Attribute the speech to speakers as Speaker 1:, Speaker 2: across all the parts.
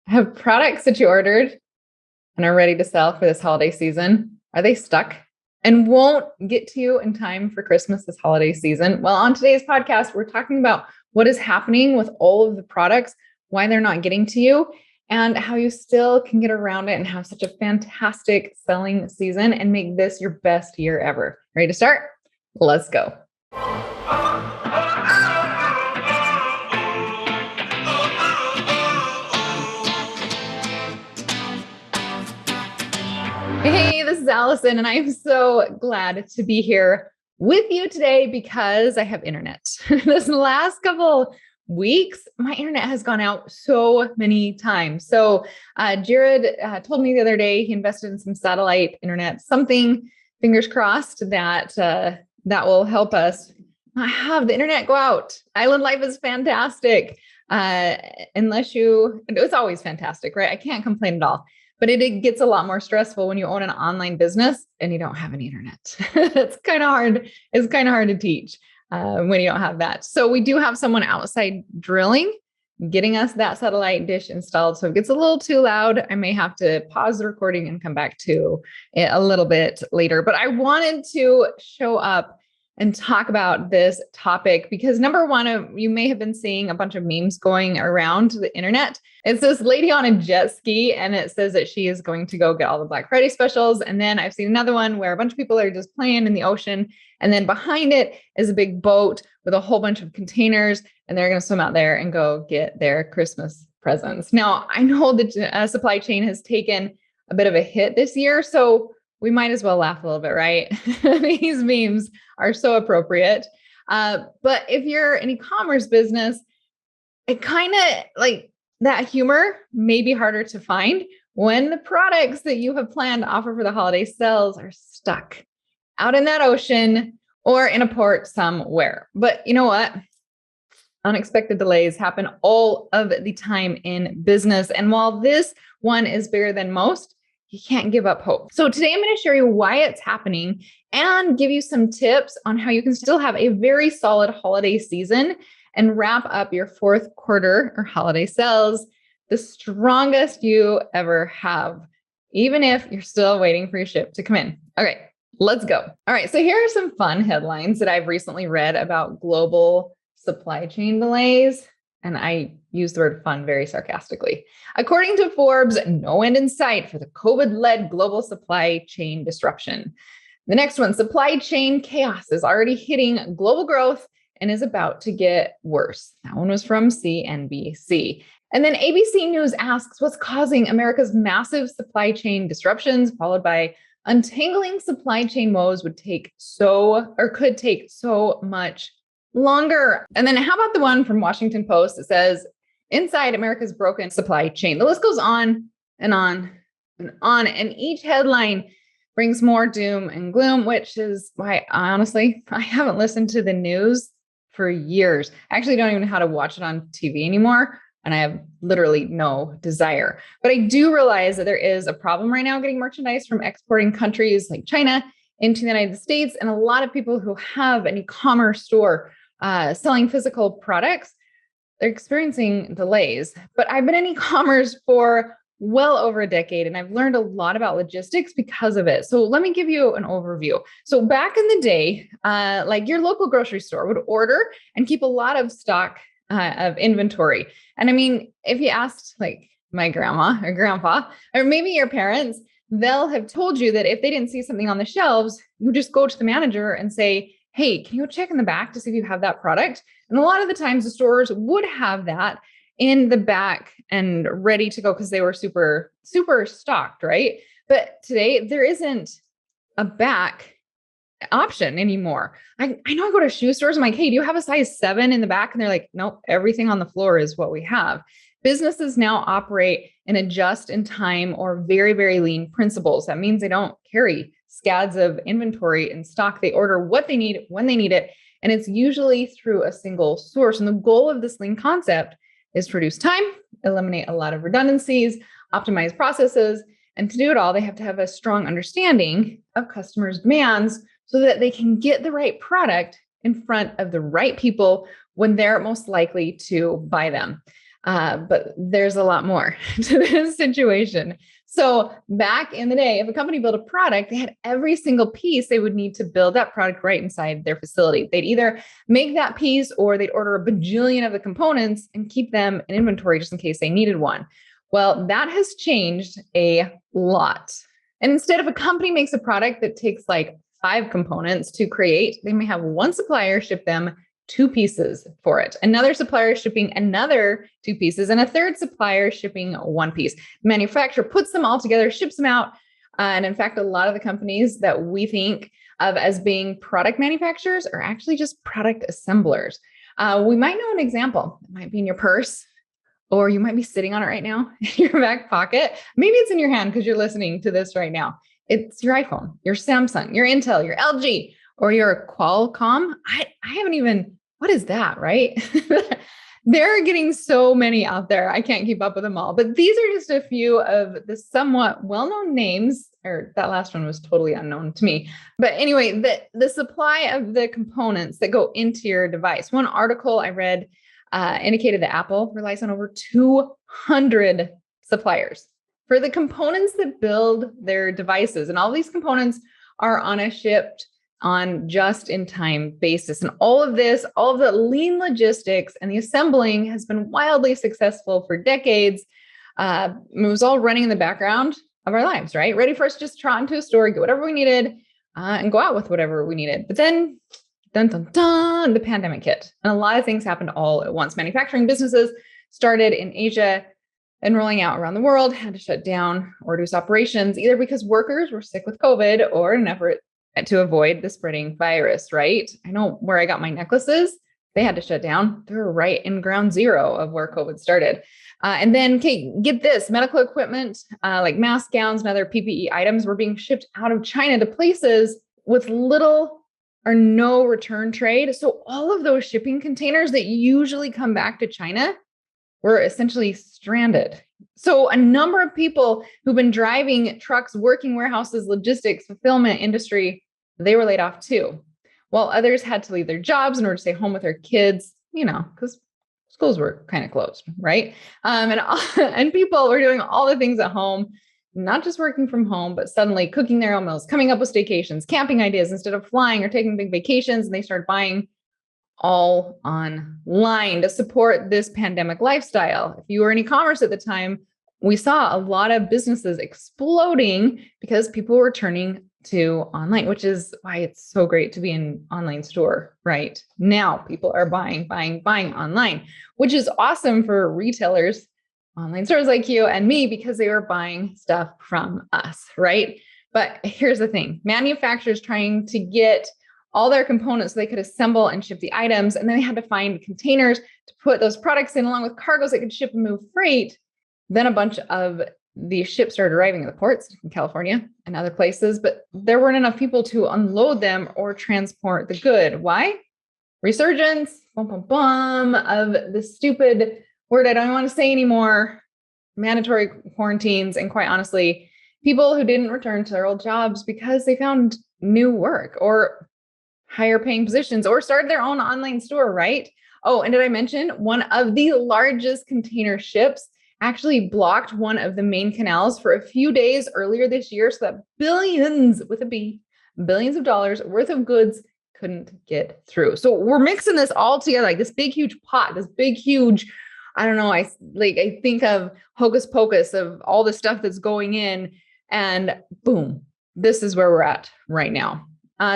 Speaker 1: Have products that you ordered and are ready to sell for this holiday season, are they stuck and won't get to you in time for Christmas this holiday season? Well, on today's podcast, we're talking about what is happening with all of the products, why they're not getting to you, and how you still can get around it and have such a fantastic selling season and make this your best year ever. Ready to start? Let's go. Hey, this is Allison, and I'm so glad to be here with you today because I have internet. This last couple weeks, my internet has gone out so many times. So Jared told me the other day he invested in some satellite internet, something, fingers crossed, that will help us not have the internet go out. Island life is fantastic. It's always fantastic, right? I can't complain at all. But it gets a lot more stressful when you own an online business and you don't have any internet. It's kind of hard. It's kind of hard to teach when you don't have that. So we do have someone outside drilling, getting us that satellite dish installed. So if it gets a little too loud, I may have to pause the recording and come back to it a little bit later. But I wanted to show up and talk about this topic because number one, you may have been seeing a bunch of memes going around the internet. It's this lady on a jet ski and it says that she is going to go get all the Black Friday specials. And then I've seen another one where a bunch of people are just playing in the ocean. And then behind it is a big boat with a whole bunch of containers and they're going to swim out there and go get their Christmas presents. Now, I know the supply chain has taken a bit of a hit this year. So we might as well laugh a little bit, right? These memes are so appropriate. But if you're an e-commerce business, it kind of like that humor may be harder to find when the products that you have planned to offer for the holiday sales are stuck out in that ocean or in a port somewhere. But you know what? Unexpected delays happen all of the time in business. And while this one is bigger than most, you can't give up hope. So today I'm going to share you why it's happening and give you some tips on how you can still have a very solid holiday season and wrap up your fourth quarter or holiday sales the strongest you ever have, even if you're still waiting for your ship to come in. Okay, let's go. All right, so here are some fun headlines that I've recently read about global supply chain delays. And I use the word fun very sarcastically. According to Forbes, no end in sight for the COVID-led global supply chain disruption. The next one, supply chain chaos is already hitting global growth and is about to get worse. That one was from CNBC. And then ABC News asks, what's causing America's massive supply chain disruptions, followed by untangling supply chain woes could take so much longer. And then how about the one from Washington Post that says, inside America's broken supply chain? The list goes on and on and on. And each headline brings more doom and gloom, which is why honestly, I haven't listened to the news for years. I actually don't even know how to watch it on TV anymore. And I have literally no desire. But I do realize that there is a problem right now getting merchandise from exporting countries like China into the United States. And a lot of people who have an e-commerce store selling physical products, they're experiencing delays. But I've been in e-commerce for well over a decade, and I've learned a lot about logistics because of it. So let me give you an overview. So back in the day, like your local grocery store would order and keep a lot of stock of inventory. And I mean, if you asked like my grandma or grandpa, or maybe your parents, they'll have told you that if they didn't see something on the shelves, you just go to the manager and say, hey, can you check in the back to see if you have that product? And a lot of the times the stores would have that in the back and ready to go because they were super, super stocked, right? But today there isn't a back option anymore. I know I go to shoe stores. I'm like, hey, do you have a size 7 in the back? And they're like, nope, everything on the floor is what we have. Businesses now operate in a just-in-time or very, very lean principles. That means they don't carry scads of inventory in stock. They order what they need when they need it. And it's usually through a single source. And the goal of this lean concept is to reduce time, eliminate a lot of redundancies, optimize processes. And to do it all, they have to have a strong understanding of customers' demands so that they can get the right product in front of the right people when they're most likely to buy them. But there's a lot more to this situation. So back in the day, if a company built a product, they had every single piece they would need to build that product right inside their facility. They'd either make that piece or they'd order a bajillion of the components and keep them in inventory just in case they needed one. Well, that has changed a lot. And instead, if a company makes a product that takes like 5 components to create, they may have one supplier ship them 2 pieces for it. Another supplier shipping another 2 pieces, and a third supplier shipping 1 piece. The manufacturer puts them all together, ships them out. And in fact, a lot of the companies that we think of as being product manufacturers are actually just product assemblers. We might know an example. It might be in your purse, or you might be sitting on it right now in your back pocket. Maybe it's in your hand because you're listening to this right now. It's your iPhone, your Samsung, your Intel, your LG, or your Qualcomm. I haven't even, what is that, right? There are getting so many out there. I can't keep up with them all, but these are just a few of the somewhat well-known names, or that last one was totally unknown to me. But anyway, the supply of the components that go into your device. One article I read indicated that Apple relies on over 200 suppliers for the components that build their devices. And all these components are on a shipped on just-in-time basis. And all of this, all of the lean logistics and the assembling has been wildly successful for decades. It was all running in the background of our lives, right? Ready for us to just trot into a store, get whatever we needed, and go out with whatever we needed. But then, dun, dun, dun, the pandemic hit. And a lot of things happened all at once. Manufacturing businesses started in Asia and rolling out around the world, had to shut down or reduce operations, either because workers were sick with COVID or in an effort to avoid the spreading virus, right? I know where I got my necklaces, they had to shut down. They were right in ground zero of where COVID started. And then, okay, get this, medical equipment, like mask, gowns, and other PPE items were being shipped out of China to places with little or no return trade. So all of those shipping containers that usually come back to China were essentially stranded. So a number of people who've been driving trucks, working warehouses, logistics, fulfillment industry, they were laid off too. While others had to leave their jobs in order to stay home with their kids, because schools were kind of closed, right? And people were doing all the things at home, not just working from home, but suddenly cooking their own meals, coming up with staycations, camping ideas instead of flying or taking big vacations. And they started buying all online to support this pandemic lifestyle. If you were in e-commerce at the time, we saw a lot of businesses exploding because people were turning to online, which is why it's so great to be in online store right now. People are buying online, which is awesome for retailers, online stores like you and me, because they were buying stuff from us, right? But here's the thing, manufacturers trying to get all their components so they could assemble and ship the items. And then they had to find containers to put those products in, along with cargoes that could ship and move freight. Then a bunch of the ships started arriving at the ports in California and other places, but there weren't enough people to unload them or transport the good. Why? Resurgence, of the stupid word I don't want to say anymore, mandatory quarantines, and quite honestly, people who didn't return to their old jobs because they found new work or higher paying positions or started their own online store, right? Oh, and did I mention one of the largest container ships actually blocked one of the main canals for a few days earlier this year so that billions of dollars worth of goods couldn't get through. So we're mixing this all together, like this big, huge pot, this big, huge, I don't know. I think of hocus pocus of all the stuff that's going in, and boom, this is where we're at right now.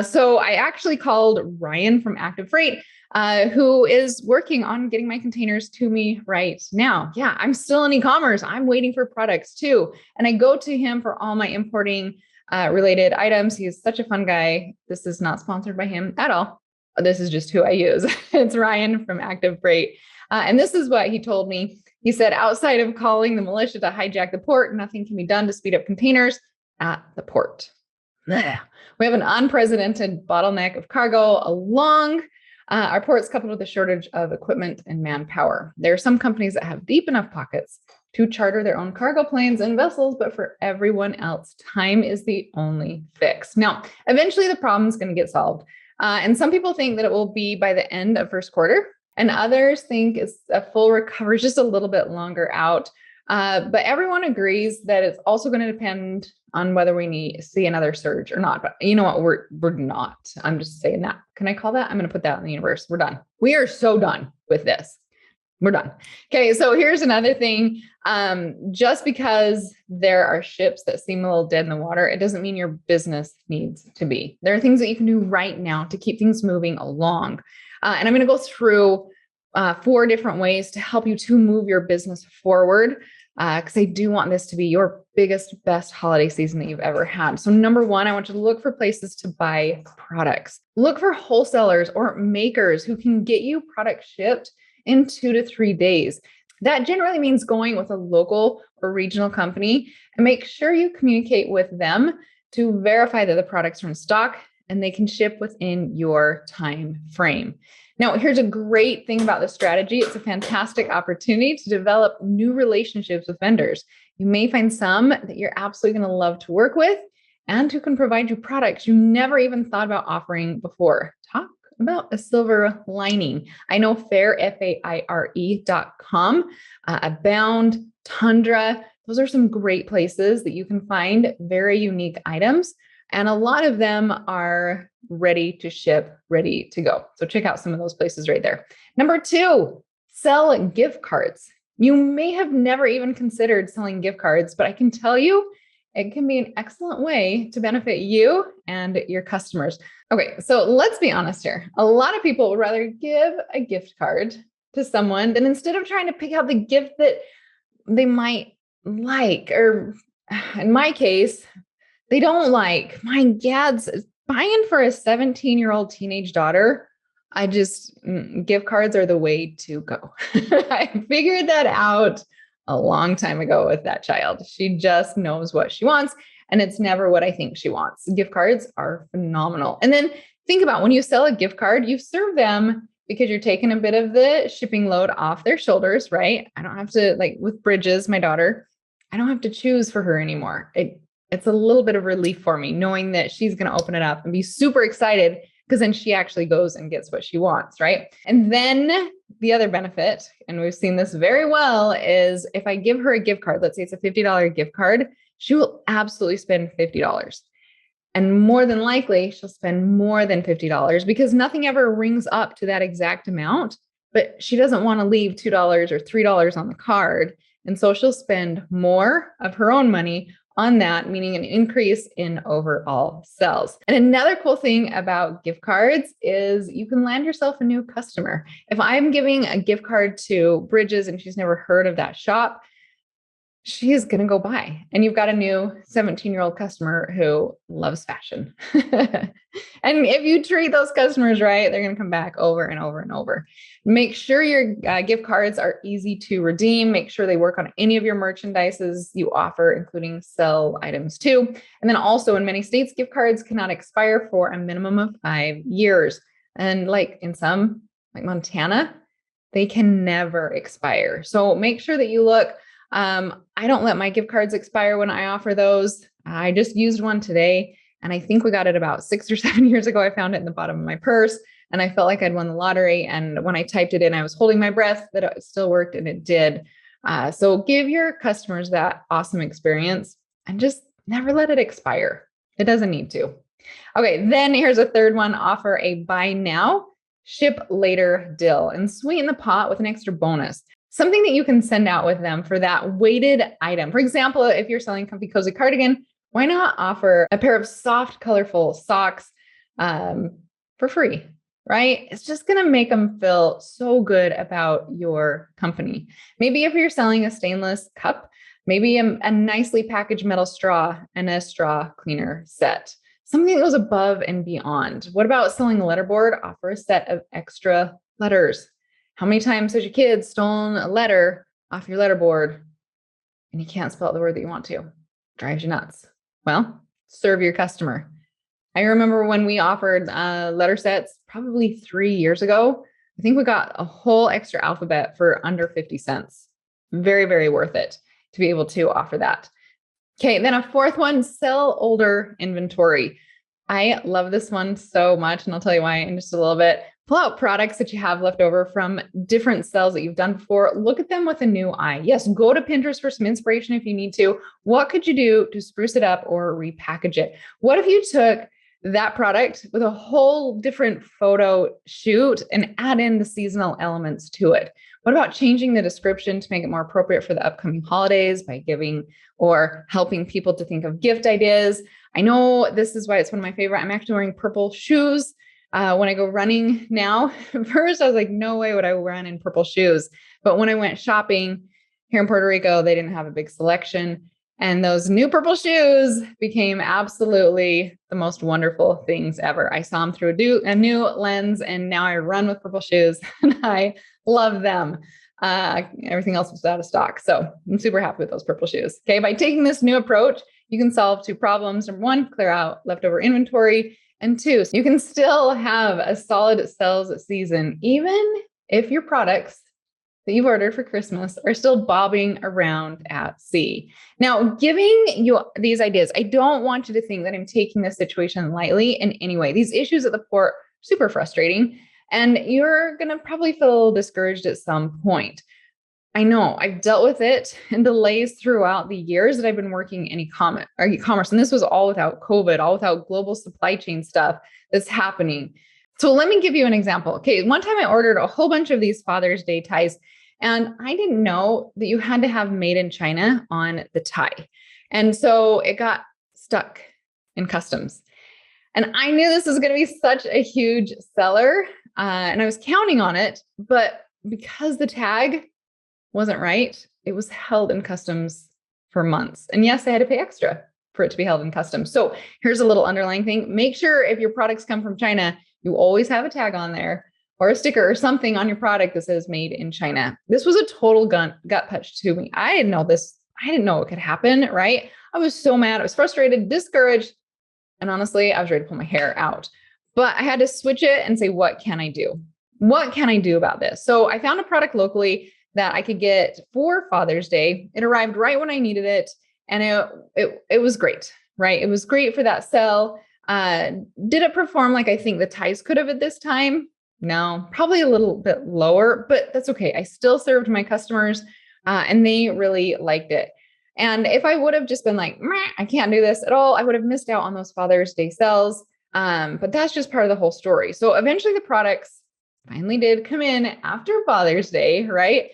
Speaker 1: So I actually called Ryan from Active Freight, who is working on getting my containers to me right now. Yeah, I'm still in e-commerce. I'm waiting for products too. And I go to him for all my importing related items. He's such a fun guy. This is not sponsored by him at all. This is just who I use. It's Ryan from Active Freight. And this is what he told me. He said, outside of calling the militia to hijack the port, nothing can be done to speed up containers at the port. Blech. We have an unprecedented bottleneck of cargo along our ports, coupled with a shortage of equipment and manpower. There are some companies that have deep enough pockets to charter their own cargo planes and vessels, but for everyone else, time is the only fix. Now, eventually the problem is going to get solved. And some people think that it will be by the end of first quarter. And others think it's a full recovery, just a little bit longer out. But everyone agrees that it's also going to depend on whether we need see another surge or not. But you know what? We're not. I'm just saying that. Can I call that? I'm going to put that in the universe. We're done. We are so done with this. We're done. Okay. So here's another thing. Just because there are ships that seem a little dead in the water, it doesn't mean your business needs to be. There are things that you can do right now to keep things moving along. And I'm going to go through 4 different ways to help you to move your business forward. Because I do want this to be your biggest, best holiday season that you've ever had. So number 1, I want you to look for places to buy products. Look for wholesalers or makers who can get you product shipped in 2 to 3 days. That generally means going with a local or regional company, and make sure you communicate with them to verify that the products are in stock and they can ship within your time frame. Now, here's a great thing about this strategy. It's a fantastic opportunity to develop new relationships with vendors. You may find some that you're absolutely going to love to work with and who can provide you products you never even thought about offering before. Talk about a silver lining. I know Fair, FAIRE.com, Abound, Tundra. Those are some great places that you can find very unique items. And a lot of them are ready to ship, ready to go. So check out some of those places right there. Number 2, sell gift cards. You may have never even considered selling gift cards, but I can tell you it can be an excellent way to benefit you and your customers. Okay, so let's be honest here. A lot of people would rather give a gift card to someone than instead of trying to pick out the gift that they might like, or in my case, they don't like. My dad's buying for a 17-year-old teenage daughter. Gift cards are the way to go. I figured that out a long time ago with that child. She just knows what she wants, and it's never what I think she wants. Gift cards are phenomenal. And then think about when you sell a gift card, you serve them because you're taking a bit of the shipping load off their shoulders, right? I don't have to, like with Bridges, my daughter, I don't have to choose for her anymore. It's a little bit of relief for me knowing that she's going to open it up and be super excited because then she actually goes and gets what she wants, right? And then the other benefit, and we've seen this very well, is if I give her a gift card, let's say it's a $50 gift card, she will absolutely spend $50. And more than likely, she'll spend more than $50 because nothing ever rings up to that exact amount, but she doesn't want to leave $2 or $3 on the card. And so she'll spend more of her own money on that, meaning an increase in overall sales. And another cool thing about gift cards is you can land yourself a new customer. If I'm giving a gift card to Bridges and she's never heard of that shop, she is going to go buy. And you've got a new 17-year-old customer who loves fashion. And if you treat those customers right, they're going to come back over and over and over. Make sure your gift cards are easy to redeem. Make sure they work on any of your merchandises you offer, including sell items too. And then also in many states, gift cards cannot expire for a minimum of 5 years. And like in some, like Montana, they can never expire. So make sure that you look. I don't let my gift cards expire when I offer those. I just used one today, and I think we got it about 6 or 7 years ago. I found it in the bottom of my purse, and I felt like I'd won the lottery. And when I typed it in, I was holding my breath that it still worked, and it did. So give your customers that awesome experience and just never let it expire. It doesn't need to. Okay, then here's a third one. Offer a buy now, ship later deal and sweeten the pot with an extra bonus. Something that you can send out with them for that weighted item. For example, if you're selling Comfy Cozy Cardigan, why not offer a pair of soft, colorful socks for free, right? It's just going to make them feel so good about your company. Maybe if you're selling a stainless cup, maybe a nicely packaged metal straw and a straw cleaner set. Something that goes above and beyond. What about selling a letterboard? Offer a set of extra letters. How many times has your kid stolen a letter off your letterboard and you can't spell out the word that you want to? Drives you nuts. Well, serve your customer. I remember when we offered letter sets probably 3 years ago. I think we got a whole extra alphabet for under 50 cents. Very, very worth it to be able to offer that. Okay, then a fourth one, sell older inventory. I love this one so much, and I'll tell you why in just a little bit. Pull out products that you have left over from different sales that you've done before. Look at them with a new eye. Yes, go to Pinterest for some inspiration if you need to. What could you do to spruce it up or repackage it? What if you took that product with a whole different photo shoot and add in the seasonal elements to it? What about changing the description to make it more appropriate for the upcoming holidays by giving or helping people to think of gift ideas? I know this is why it's one of my favorite. I'm actually wearing purple shoes when I go running now. First, I was like, no way would I run in purple shoes. But when I went shopping here in Puerto Rico, they didn't have a big selection. And those new purple shoes became absolutely the most wonderful things ever. I saw them through a new lens, and now I run with purple shoes and I love them. Everything else was out of stock. So I'm super happy with those purple shoes. Okay. By taking this new approach, you can solve two problems. Number one, clear out leftover inventory. And two, you can still have a solid sales season, even if your products that you've ordered for Christmas are still bobbing around at sea. Now, giving you these ideas, I don't want you to think that I'm taking this situation lightly in any way. These issues at the port, super frustrating, and you're going to probably feel discouraged at some point. I know I've dealt with it and delays throughout the years that I've been working in e-commerce. And this was all without COVID, all without global supply chain stuff that's happening. So let me give you an example. Okay. One time I ordered a whole bunch of these Father's Day ties, and I didn't know that you had to have made in China on the tie. And so it got stuck in customs. And I knew this was going to be such a huge seller, and I was counting on it, but because the tag wasn't right, it was held in customs for months. And yes, I had to pay extra for it to be held in customs. So here's a little underlying thing. Make sure if your products come from China, you always have a tag on there or a sticker or something on your product that says made in China. This was a total gut punch to me. I didn't know this. I didn't know it could happen, right? I was so mad. I was frustrated, discouraged. And honestly, I was ready to pull my hair out. But I had to switch it and say, what can I do? What can I do about this? So I found a product locally that I could get for Father's Day. It arrived right when I needed it. And it was great, right? It was great for that sale. Did it perform like I think the ties could have at this time? No, probably a little bit lower, but that's okay. I still served my customers and they really liked it. And if I would have just been like, I can't do this at all, I would have missed out on those Father's Day sales. But that's just part of the whole story. So eventually the products finally did come in after Father's Day, right?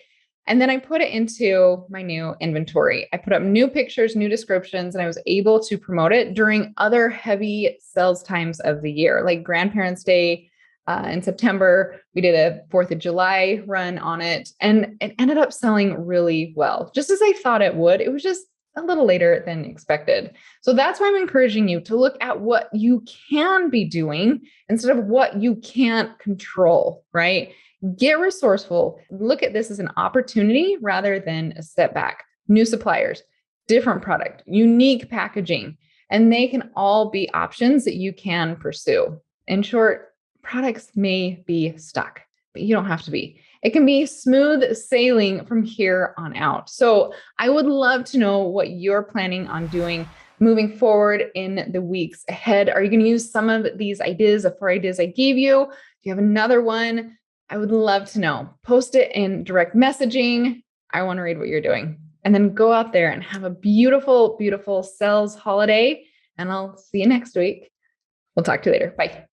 Speaker 1: And then I put it into my new inventory. I put up new pictures, new descriptions, and I was able to promote it during other heavy sales times of the year, like Grandparents' Day in September. We did a 4th of July run on it, and it ended up selling really well, just as I thought it would. It was just a little later than expected. So that's why I'm encouraging you to look at what you can be doing instead of what you can't control, right? Get resourceful. Look at this as an opportunity rather than a setback. New suppliers, different product, unique packaging, and they can all be options that you can pursue. In short, products may be stuck, but you don't have to be. It can be smooth sailing from here on out. So I would love to know what you're planning on doing moving forward in the weeks ahead. Are you going to use some of these ideas, the 4 ideas I gave you? Do you have another one? I would love to know. Post it in direct messaging. I want to read what you're doing. And then go out there and have a beautiful, beautiful sales holiday. And I'll see you next week. We'll talk to you later. Bye.